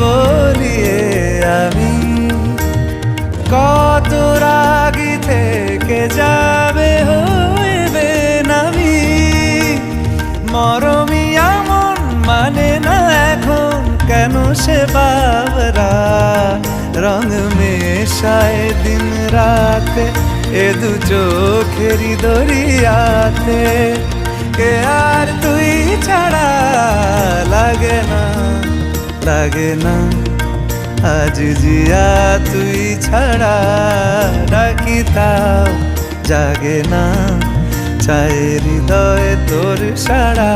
বলিয়ে আমি কত রাগি থেকে যাবে হইবে নামি। মরমি এমন মানে না এখন কেন সে বাবরা, রং মেশায় দিন রাতে এ দু চোখেরই দরিয়াতে। কে আর তুই ছাড়া লাগে না, লাগে না আজ জিয়া তুই ছাড়া ডাকি তাও জাগে না। চায় হৃদয় তোর সাড়া